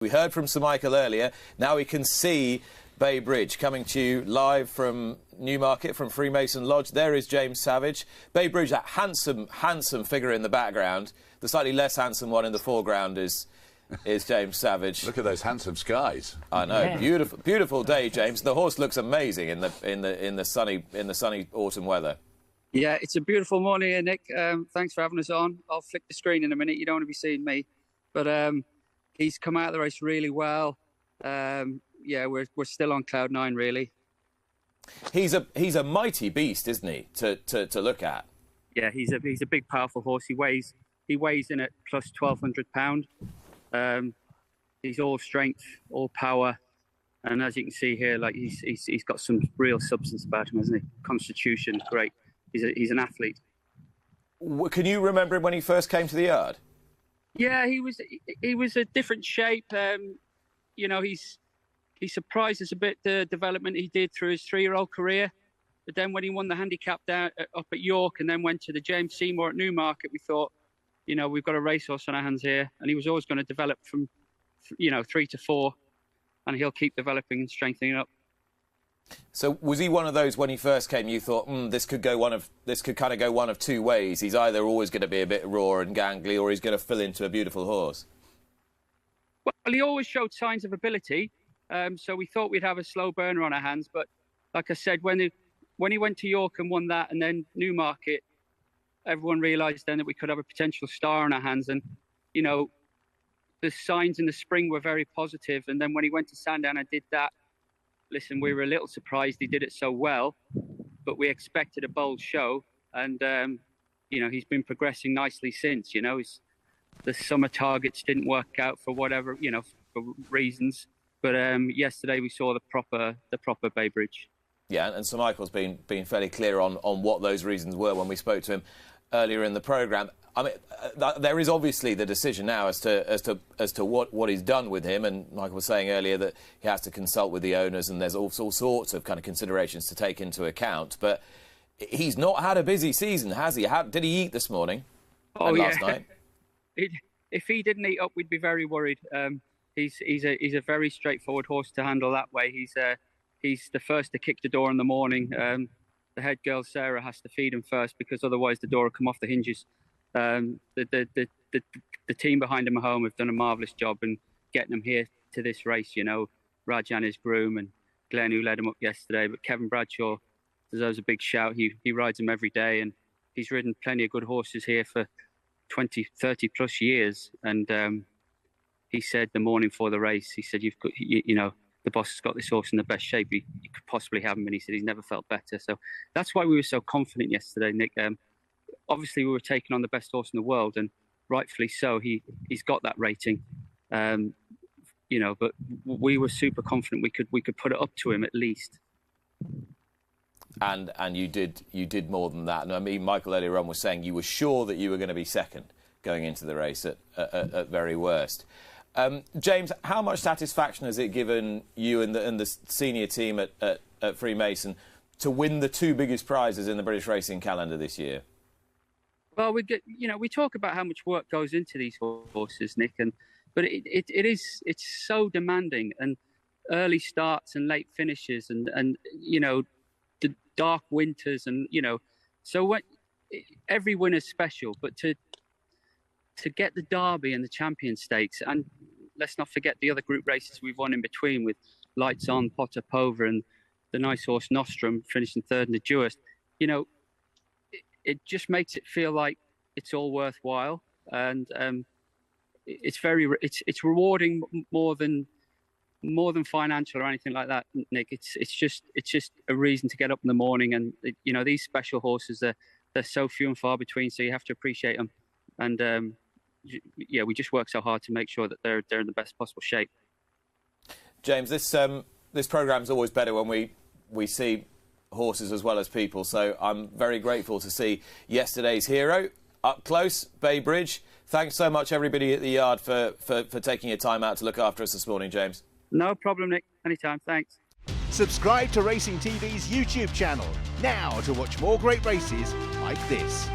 We heard from Sir Michael earlier. Now we can see Bay Bridge coming to you live from Newmarket, from Freemason Lodge. There is James Savage. Bay Bridge, that handsome figure in the background. The slightly less handsome one in the foreground is James Savage. Look at those handsome skies. I know, yeah. Beautiful day, James. The horse looks amazing in the sunny autumn weather. Yeah, it's a beautiful morning here, Nick. Thanks for having us on. I'll flick the screen in a minute. You don't want to be seeing me, but he's come out of the race really well. Yeah, we're still on cloud nine, really. He's a mighty beast, isn't he? To look at. Yeah, he's a big, powerful horse. He weighs in at plus 1,200 pound. He's all strength, all power, and as you can see here, like he's got some real substance about him, hasn't he? Constitution, great. He's an athlete. Can you remember him when he first came to the yard? Yeah, he was a different shape. You know, he surprised us a bit, the development he did through his 3-year-old career. But then when he won the handicap down up at York and then went to the James Seymour at Newmarket, we thought, you know, we've got a racehorse on our hands here, and he was always going to develop from, 3 to 4, and he'll keep developing and strengthening up. So was he one of those when he first came? You thought, this could kind of go one of two ways. He's either always going to be a bit raw and gangly, or he's going to fill into a beautiful horse. Well, he always showed signs of ability, so we thought we'd have a slow burner on our hands. But like I said, when he went to York and won that, and then Newmarket, everyone realised then that we could have a potential star on our hands. And the signs in the spring were very positive. And then when he went to Sandown and did that, listen, we were a little surprised he did it so well, but we expected a bold show, and he's been progressing nicely since. The summer targets didn't work out for whatever, for reasons, but yesterday we saw the proper Bay Bridge. Yeah, and Sir Michael's been fairly clear on what those reasons were when we spoke to him earlier in the programme. I mean, there is obviously the decision now as to what he's done with him, and Michael was saying earlier that he has to consult with the owners, and there's all sorts of kind of considerations to take into account. But he's not had a busy season, has he? Did he eat this morning? Oh, yeah. Last night? If he didn't eat up, we'd be very worried. He's a very straightforward horse to handle that way. He's the first to kick the door in the morning. The head girl Sarah has to feed him first, because otherwise the door will come off the hinges. The team behind him at home have done a marvellous job in getting him here to this race. Rajan, his groom, and Glenn, who led him up yesterday. But Kevin Bradshaw deserves a big shout. He rides him every day, and he's ridden plenty of good horses here for 20, 30 plus years. And he said the morning before the race, he said, "You've got, the boss has got this horse in the best shape he could possibly have him," and he said he's never felt better. So that's why we were so confident yesterday, Nick. Obviously, we were taking on the best horse in the world, and rightfully so. He's got that rating, but we were super confident we could put it up to him at least. And you did more than that. And I mean, Michael earlier on was saying you were sure that you were going to be second going into the race at very worst. James, how much satisfaction has it given you and the senior team at Freemason to win the two biggest prizes in the British racing calendar this year? Well, we talk about how much work goes into these horses, Nick, but it's so demanding, and early starts and late finishes, and the dark winters, and so every win is special, but to get the Derby and the Champion Stakes, and let's not forget the other group races we've won in between with Lights On, Potter Pova, and the nice horse Nostrum finishing third in the Duist, it just makes it feel like it's all worthwhile, and it's rewarding more than financial or anything like that, Nick. It's just a reason to get up in the morning, and these special horses they're so few and far between, so you have to appreciate them, and we just work so hard to make sure that they're in the best possible shape. James, this programme's always better when we see horses as well as people, so I'm very grateful to see yesterday's hero up close, Bay Bridge. Thanks so much, everybody at the yard, for taking your time out to look after us this morning, James. No problem, Nick. Anytime. Thanks. Subscribe to Racing TV's YouTube channel now to watch more great races like this.